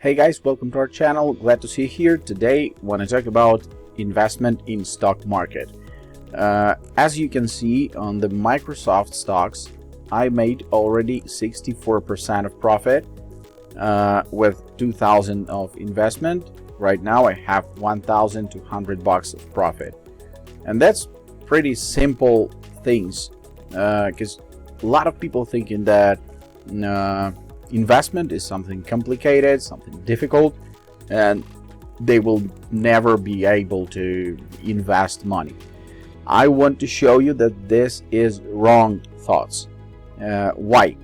Hey guys, welcome to our channel. Glad to see you here. Today I want to talk about investment in stock market. As you can see on the Microsoft stocks, I made already 64% of profit with 2,000 of investment. Right now I have 1,200 bucks of profit, and that's pretty simple things because a lot of people thinking that investment is something complicated, something difficult, and they will never be able to invest money. I want to show you that this is wrong thoughts. Why?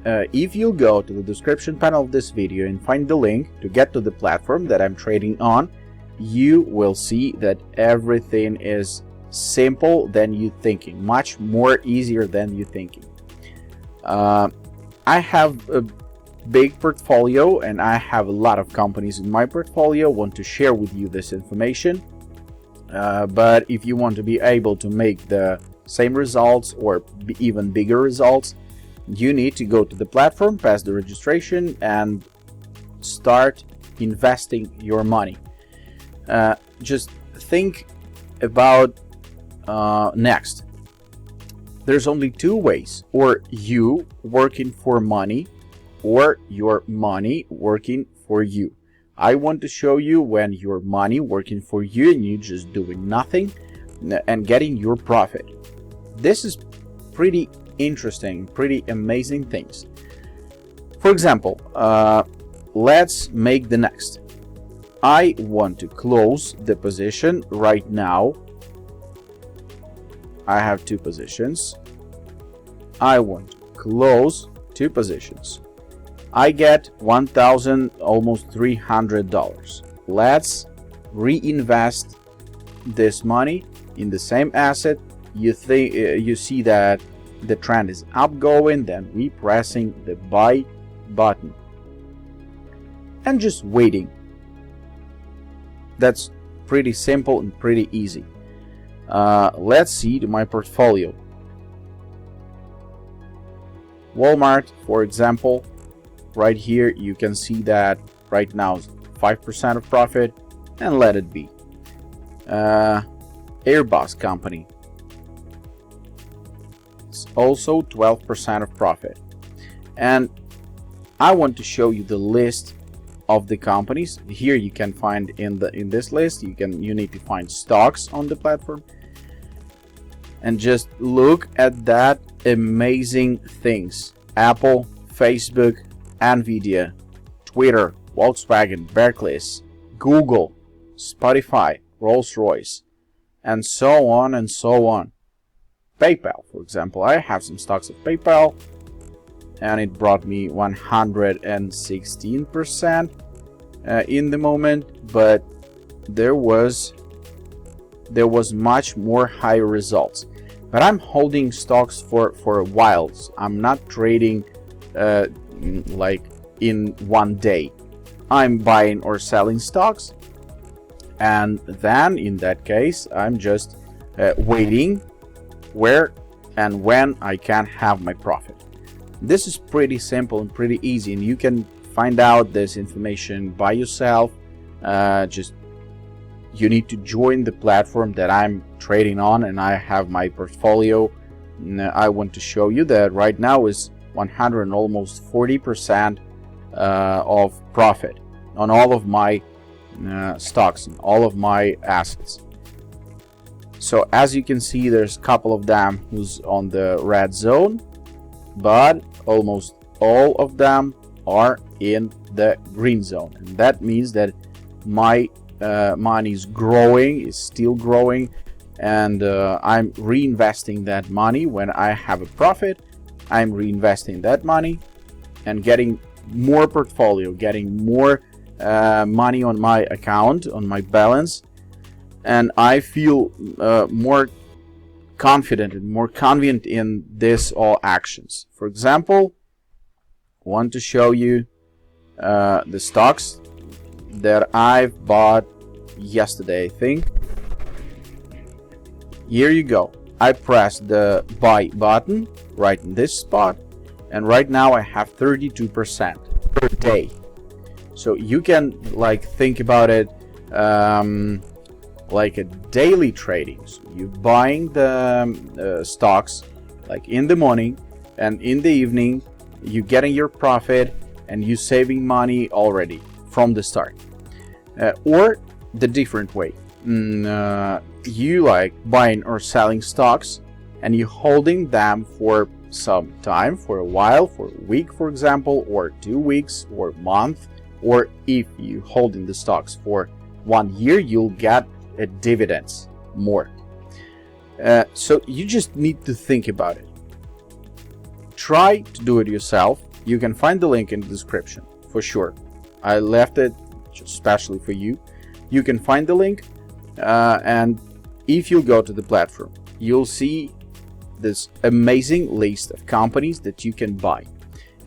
If you go to the description panel of this video and find the link to get to the platform that I'm trading on, you will see that everything is simple than you thinking, much more easier than you thinking. I have a big portfolio and I have a lot of companies in my portfolio. Want to share with you this information, but if you want to be able to make the same results or even bigger results, you need to go to the platform, pass the registration, and start investing your money. Just think about next. There's only two ways: or you working for money, or your money working for you. I want to show you when your money working for you and you just doing nothing and getting your profit. This is pretty interesting, pretty amazing things. For example, let's make the next. I want to close the position right now. I have two positions. I want to close two positions. I get $1,000, almost $300. Let's reinvest this money in the same asset. You see that the trend is upgoing, then we pressing the buy button and just waiting. That's pretty simple and pretty easy. Let's see my portfolio. Walmart, for example, right here you can see that right now is 5% of profit, and let it be. Airbus company, it's also 12% of profit. And I want to show you the list of the companies. Here you can find in this list, you need to find stocks on the platform, and just look at that amazing things: Apple, Facebook, Nvidia, Twitter, Volkswagen, Barclays, Google, Spotify, Rolls-Royce, and so on and so on. PayPal, for example, I have some stocks of PayPal, and it brought me 116% in the moment, but there was much more higher results. But I'm holding stocks for a while. I'm not trading like in one day. I'm buying or selling stocks, and then in that case I'm just waiting where and when I can have my profit. This is pretty simple and pretty easy, and you can find out this information by yourself. Just you need to join the platform that I'm trading on, and I have my portfolio. I want to show you that right now is 100 and almost 40% of profit on all of my stocks and all of my assets. So as you can see, there's a couple of them who's on the red zone, but almost all of them are in the green zone, and that means that my money is growing, is still growing, and I'm reinvesting that money. When I have a profit, I'm reinvesting that money and getting more portfolio, getting more money on my account, on my balance, and I feel more confident and more convenient in this all actions. For example, I want to show you the stocks that I've bought yesterday, I think. Here you go. I pressed the buy button right in this spot, and right now I have 32% per day. So you can like think about it like a daily trading. So you buying the stocks like in the morning, and in the evening you getting your profit and you saving money already from the start. Or the different way, you like buying or selling stocks and you holding them for some time, for a while, for a week for example, or 2 weeks or a month, or if you holding the stocks for 1 year, you'll get a dividends more. So you just need to think about it. Try to do it yourself. You can find the link in the description for sure. I left it especially for you. You can find the link, and if you go to the platform, you'll see this amazing list of companies that you can buy.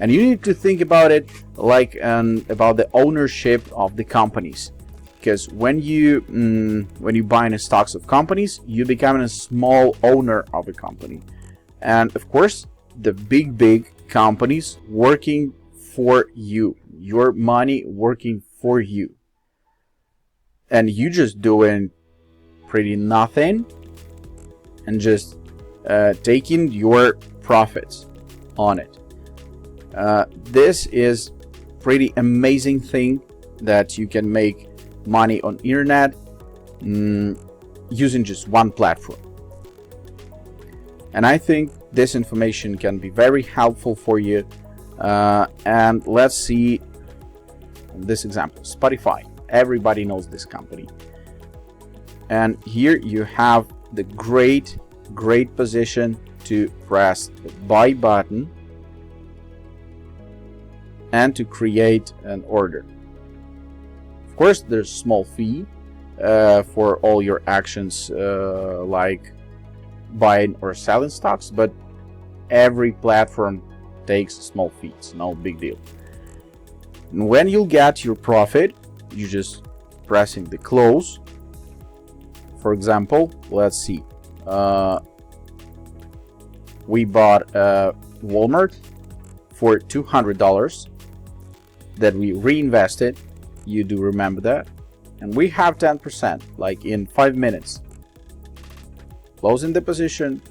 And you need to think about it like about the ownership of the companies, because when you buy in stocks of companies, you become a small owner of a company, and of course the big companies working for you, your money working for you, and you just doing pretty nothing and just taking your profits on it. This is pretty amazing thing that you can make money on internet using just one platform. And I think this information can be very helpful for you. And let's see this example, Spotify. Everybody knows this company. And here you have the great position to press the buy button and to create an order. Of course, there's a small fee for all your actions like buying or selling stocks, but every platform takes small fees, no big deal. And when you'll get your profit, you just pressing the close. For example, let's see, we bought Walmart for $200 that we reinvested. You do remember that, and we have 10% like in 5 minutes, closing the position,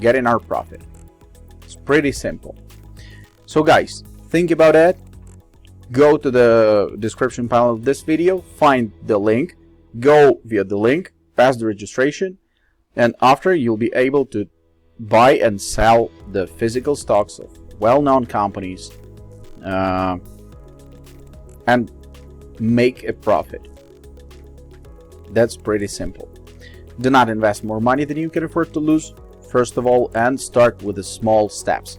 getting our profit. It's pretty simple. So guys, think about it. Go to the description panel of this video, find the link, go via the link, pass the registration, and after you'll be able to buy and sell the physical stocks of well-known companies and make a profit. That's pretty simple. Do not invest more money than you can afford to lose, first of all, and start with the small steps.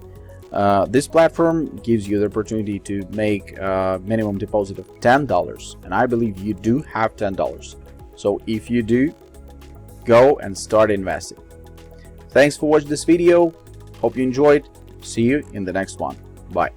This platform gives you the opportunity to make a minimum deposit of $10, and I believe you do have $10. So if you do, go and start investing. Thanks for watching this video. Hope you enjoyed. See you in the next one. Bye.